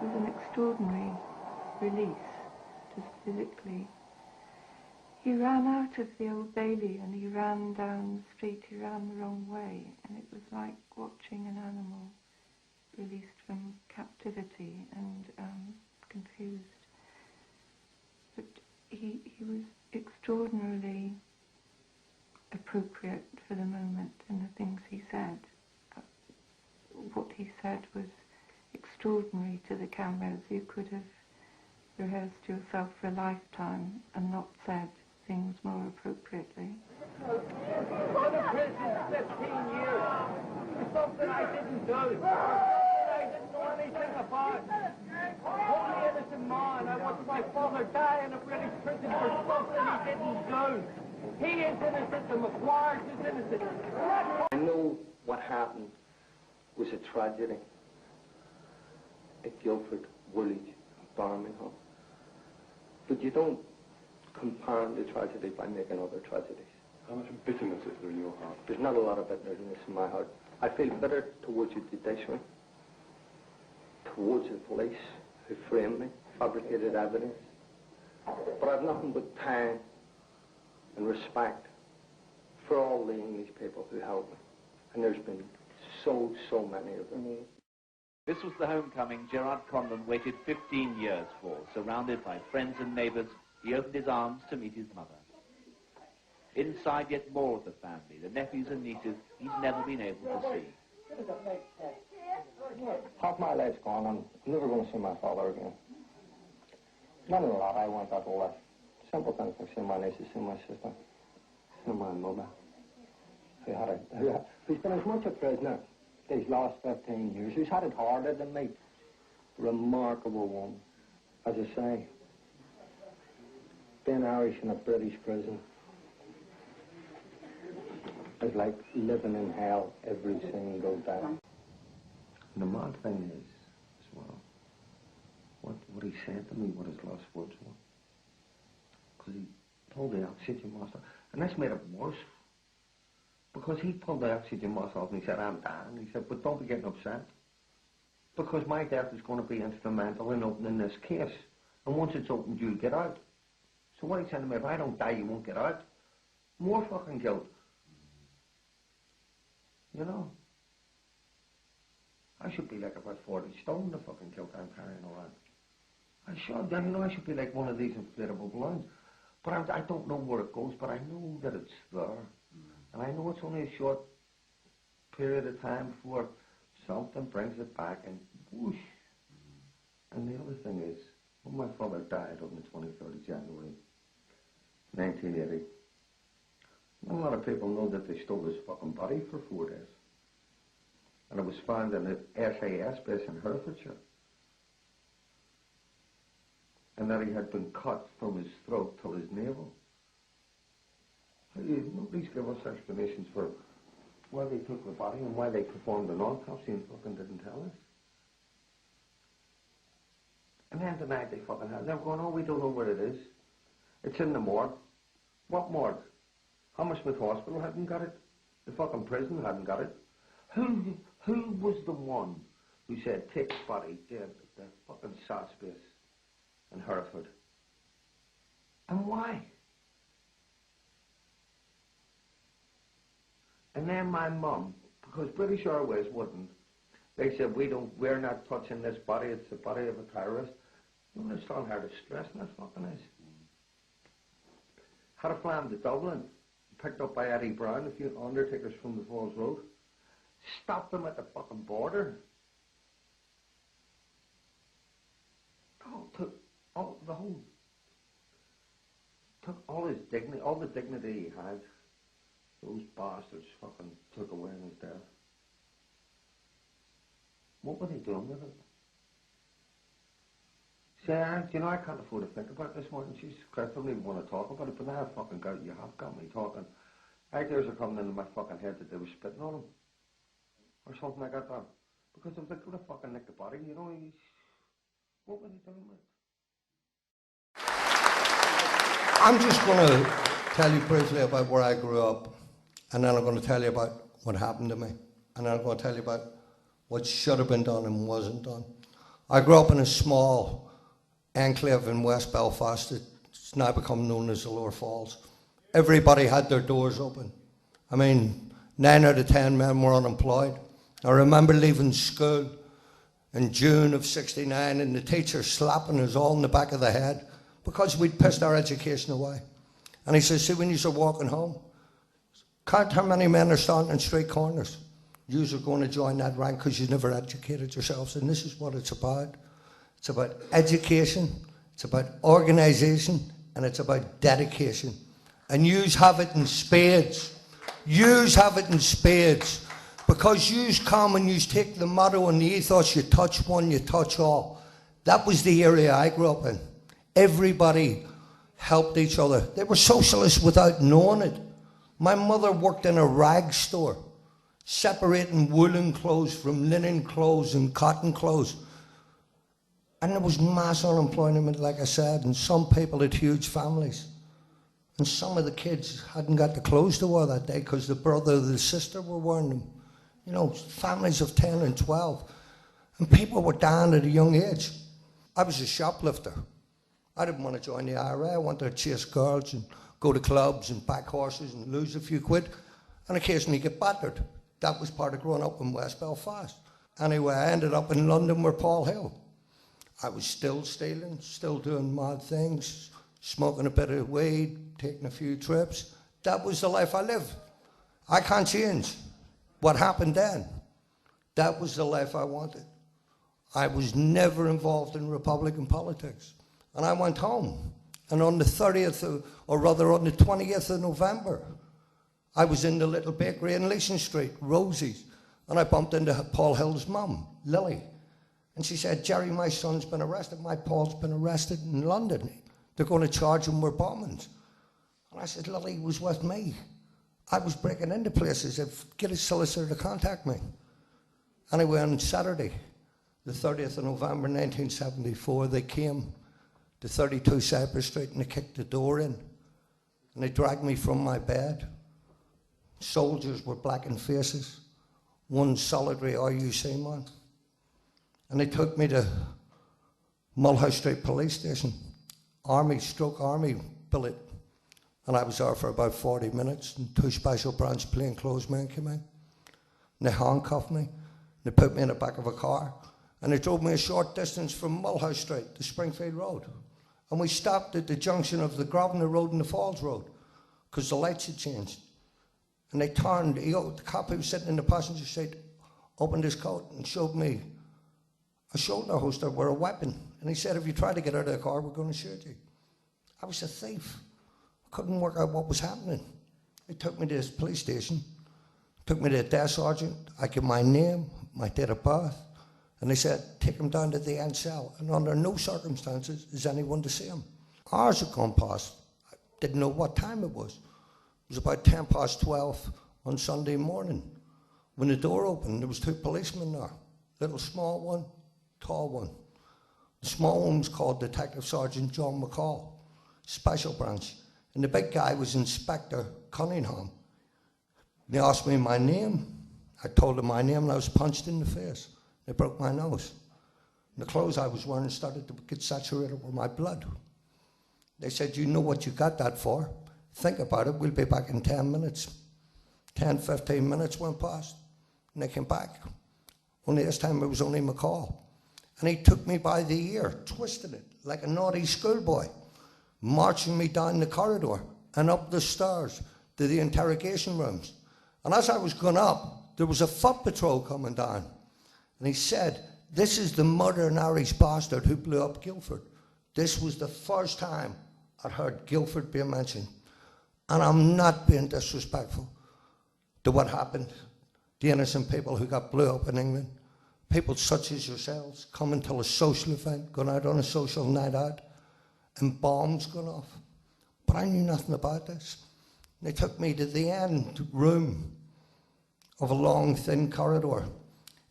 was an extraordinary release, just physically. He ran out of the Old Bailey and he ran down the street. He ran the wrong way, and it was like watching an animal released from captivity and confused. But he was extraordinarily appropriate for the moment in the things he said. What he said was extraordinary to the cameras. You could have rehearsed yourself for a lifetime and not said things more appropriately. Gone to prison 15 years for something I didn't do. I didn't know anything about. Only innocent man. I watched my father die in a British prison for something he didn't do. He is innocent, and McGuire is innocent. I know what happened was a tragedy at Guildford, Woolwich, Birmingham. But you don't compound the tragedy by making other tragedies. How much bitterness is there in your heart? There's not a lot of bitterness in my heart. I feel bitter towards the judiciary, towards the police who framed me, fabricated evidence. But I've nothing but time and respect for all the English people who helped me. And there's been so many of them. This was the homecoming Gerard Conlon waited 15 years for. Surrounded by friends and neighbours, he opened his arms to meet his mother. Inside, yet more of the family, the nephews and nieces he's never been able to see. Half my life's gone, I'm never going to see my father again. Not a lot, I want that whole life. Simple things like seeing my nieces, seeing my sister, seeing my mother, who's been as much a prisoner these last 15 years, who's had it harder than me. Remarkable woman. As I say, being Irish in a British prison is like living in hell every single day. And the mad thing is, as well, what he said to me, what his last words were. Because he pulled the oxygen mask off. And this made it worse. Because he pulled the oxygen mask off and he said, I'm dying. He said, but don't be getting upset. Because my death is going to be instrumental in opening this case. And once it's opened, you'll get out. So what he said to me, if I don't die, you won't get out. More fucking guilt. You know? I should be like about 40 stone, the fucking guilt I'm carrying around. I should. I know I should be like one of these inflatable balloons. But I don't know where it goes, but I know that it's there. And I know it's only a short period of time before something brings it back and whoosh. And the other thing is, when my father died on the 23rd of January, 1980, a lot of people know that they stole his fucking body for 4 days. And it was found in an SAS base in Herefordshire. And that he had been cut from his throat to his navel. Nobody's given us explanations for why they took the body and why they performed an autopsy and fucking didn't tell us. And then tonight they fucking had. They're going, oh, we don't know where it is. It's in the morgue. What morgue? Hammersmith Hospital hadn't got it. The fucking prison hadn't got it. Who was the one who said, take the body to the fucking SAS base in Hereford? And why? And then my mum, because British Airways wouldn't, they said, we're not touching this body, it's the body of a terrorist. You understand how distressing that fucking is. Had a flam to Dublin, picked up by Eddie Brown, a few undertakers from the Falls Road, stopped them at the fucking border. Took all his dignity, all the dignity he had. Those bastards fucking took away in his death. What were they doing with it? Sarah, do you know, I can't afford to think about this morning. Jesus Christ, I don't even want to talk about it, but now you have got me talking. Ideas are coming into my fucking head that they were spitting on him. Or something like that. Because if they could have fucking nicked the body, you know, what were they doing with it? I'm just going to tell you briefly about where I grew up, and then I'm going to tell you about what happened to me, and then I'm going to tell you about what should have been done and wasn't done. I grew up in a small enclave in West Belfast. It's now become known as the Lower Falls. Everybody had their doors open. I mean, 9 out of 10 men were unemployed. I remember leaving school in June of '69 and the teacher slapping us all in the back of the head because we'd pissed our education away. And he says, see, when you're walking home, count how many men are standing in street corners. You're going to join that rank because you've never educated yourselves. And this is what it's about. It's about education, it's about organisation, and it's about dedication. And yous have it in spades. Yous have it in spades. Because yous come and yous take the motto and the ethos, you touch one, you touch all. That was the area I grew up in. Everybody helped each other. They were socialists without knowing it. My mother worked in a rag store, separating woolen clothes from linen clothes and cotton clothes. And there was mass unemployment, like I said, and some people had huge families. And some of the kids hadn't got the clothes to wear that day because the brother or the sister were wearing them. You know, families of 10 and 12. And people were dying at a young age. I was a shoplifter. I didn't want to join the IRA. I wanted to chase girls and go to clubs and back horses and lose a few quid and occasionally get battered. That was part of growing up in West Belfast. Anyway, I ended up in London with Paul Hill. I was still stealing, still doing mad things, smoking a bit of weed, taking a few trips. That was the life I lived. I can't change what happened then. That was the life I wanted. I was never involved in Republican politics. And I went home. And on the 30th, on the 20th of November, I was in the little bakery in Leeson Street, Rosie's, and I bumped into Paul Hill's mum, Lily. And she said, Jerry, my son's been arrested. My Paul's been arrested in London. They're going to charge him with bombings. And I said, Lily was with me. I was breaking into places. Get his solicitor to contact me. Anyway, on Saturday, the 30th of November 1974, they came to 32 Cypress Street and they kicked the door in. And they dragged me from my bed. Soldiers with blackened faces. One solitary RUC man. And they took me to Mulhouse Street Police Station. Army billet. And I was there for about 40 minutes, and 2 special branch plainclothesmen came in. And they handcuffed me. They put me in the back of a car. And they drove me a short distance from Mulhouse Street to Springfield Road. And we stopped at the junction of the Grosvenor Road and the Falls Road, because the lights had changed. And they turned, the cop who was sitting in the passenger seat opened his coat and showed me a shoulder holster with a weapon. And he said, if you try to get out of the car, we're going to shoot you. I was a thief. I couldn't work out what was happening. They took me to this police station, took me to a desk sergeant. I gave my name, my date of birth, and they said, take him down to the end cell, and under no circumstances is anyone to see him. Hours had gone past. I didn't know what time it was. It was about 12:10 on Sunday morning. When the door opened, there was 2 policemen there. Little small one, tall one. The small one was called Detective Sergeant John McCall, Special Branch. And the big guy was Inspector Cunningham. They asked me my name. I told them my name and I was punched in the face. They broke my nose. And the clothes I was wearing started to get saturated with my blood. They said, you know what you got that for? Think about it, we'll be back in 10 minutes. 10, 15 minutes went past, and they came back. Only this time it was only McCall. And he took me by the ear, twisted it like a naughty schoolboy, marching me down the corridor and up the stairs to the interrogation rooms. And as I was going up, there was a foot patrol coming down. And he said, this is the murder and Irish bastard who blew up Guildford. This was the first time I'd heard Guildford being mentioned. And I'm not being disrespectful to what happened, the innocent people who got blew up in England. People such as yourselves coming to a social event, going out on a social night out, and bombs going off. But I knew nothing about this. They took me to the end room of a long, thin corridor.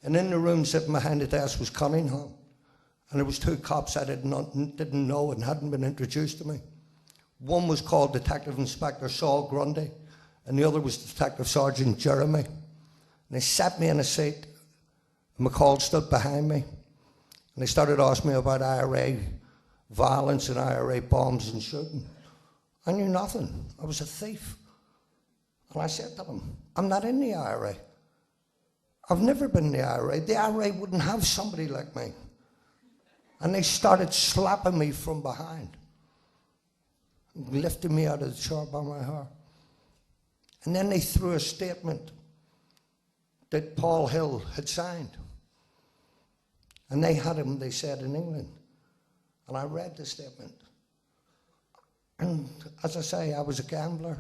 And in the room, sitting behind the desk, was Cunningham. And there was 2 cops I didn't know and hadn't been introduced to me. One was called Detective Inspector Saul Grundy, and the other was Detective Sergeant Jeremy. And they sat me in a seat. McCall stood behind me. And they started asking me about IRA violence and IRA bombs and shooting. I knew nothing. I was a thief. And I said to them, I'm not in the IRA. I've never been in the IRA. The IRA wouldn't have somebody like me. And they started slapping me from behind, lifting me out of the chair by my hair. And then they threw a statement that Paul Hill had signed. And they had him, they said, in England. And I read the statement. And as I say, I was a gambler,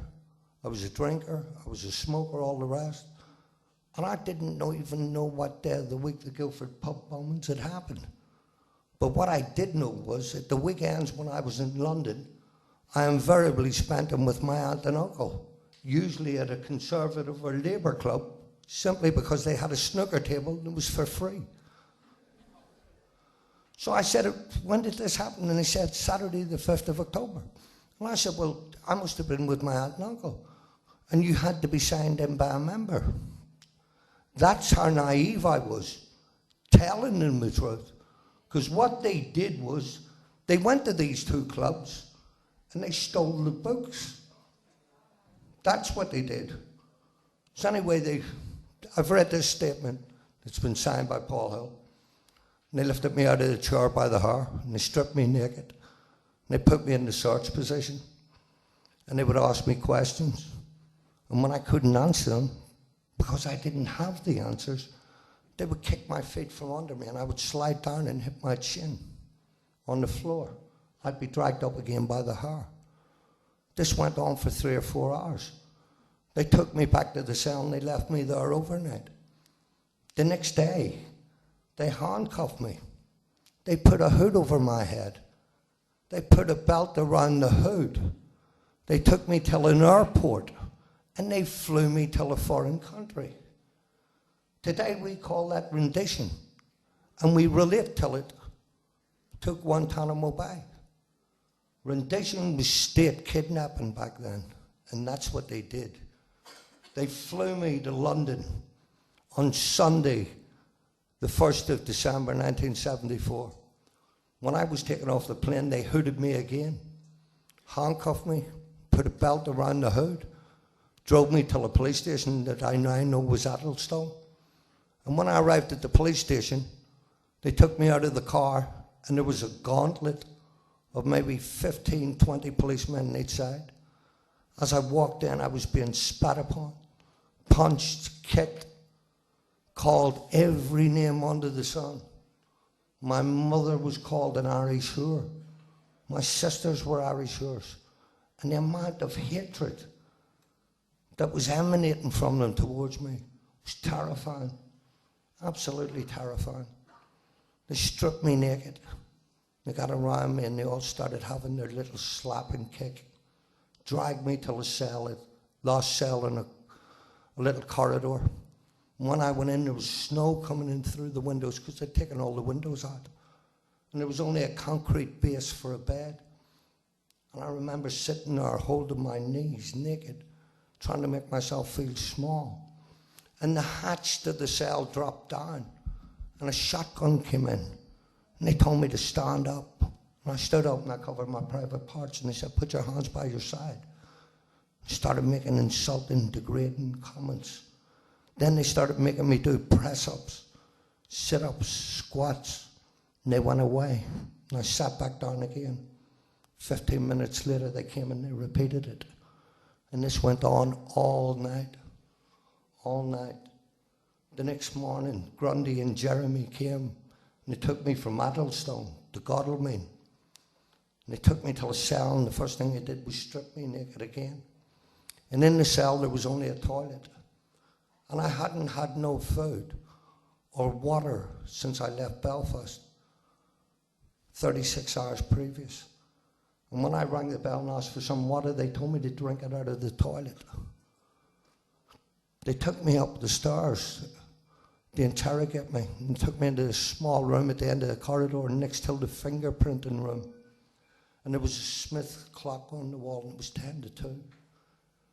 I was a drinker, I was a smoker, all the rest. And I didn't even know what day of the week the Guildford pub bombings had happened. But what I did know was that the weekends when I was in London, I invariably spent them with my aunt and uncle, usually at a Conservative or Labour club, simply because they had a snooker table and it was for free. So I said, when did this happen? And they said, Saturday the 5th of October. And I said, well, I must have been with my aunt and uncle. And you had to be signed in by a member. That's how naive I was, telling them the truth. Because what they did was, they went to these two clubs and they stole the books. That's what they did. So anyway, I've read this statement that's been signed by Paul Hill. And they lifted me out of the chair by the hair and they stripped me naked. And they put me in the search position. And they would ask me questions. And when I couldn't answer them, because I didn't have the answers, they would kick my feet from under me and I would slide down and hit my chin on the floor. I'd be dragged up again by the hair. This went on for 3 or 4 hours. They took me back to the cell and they left me there overnight. The next day, they handcuffed me. They put a hood over my head. They put a belt around the hood. They took me to an airport and they flew me to a foreign country. Today we call that rendition, and we relate to it to Guantanamo Bay. Rendition was state kidnapping back then, and that's what they did. They flew me to London on Sunday, the 1st of December 1974. When I was taken off the plane, they hooded me again, handcuffed me, put a belt around the hood, drove me to a police station that I now know was Addlestone. And when I arrived at the police station, they took me out of the car and there was a gauntlet of maybe 15, 20 policemen on each side. As I walked in, I was being spat upon, punched, kicked, called every name under the sun. My mother was called an Irish whore. My sisters were Irish whores. And the amount of hatred that was emanating from them towards me was terrifying. Absolutely terrifying. They stripped me naked. They got around me and they all started having their little slap and kick. Dragged me to a cell, last cell in a little corridor. When I went in, there was snow coming in through the windows because they'd taken all the windows out. And there was only a concrete base for a bed. And I remember sitting there holding my knees naked, trying to make myself feel small. And the hatch to the cell dropped down, and a shotgun came in. And they told me to stand up. And I stood up and I covered my private parts, and they said, put your hands by your side. I started making insulting, degrading comments. Then they started making me do press-ups, sit-ups, squats, and they went away. And I sat back down again. 15 minutes later, they came and they repeated it. And this went on all night. All night. The next morning, Grundy and Jeremy came and they took me from Addlestone to Godalming. And they took me to a cell, and the first thing they did was strip me naked again. And in the cell, there was only a toilet. And I hadn't had no food or water since I left Belfast, 36 hours previous. And when I rang the bell and asked for some water, they told me to drink it out of the toilet. They took me up the stairs to interrogate me and took me into a small room at the end of the corridor next to the fingerprinting room. And there was a Smith clock on the wall, and it was 10 to 2.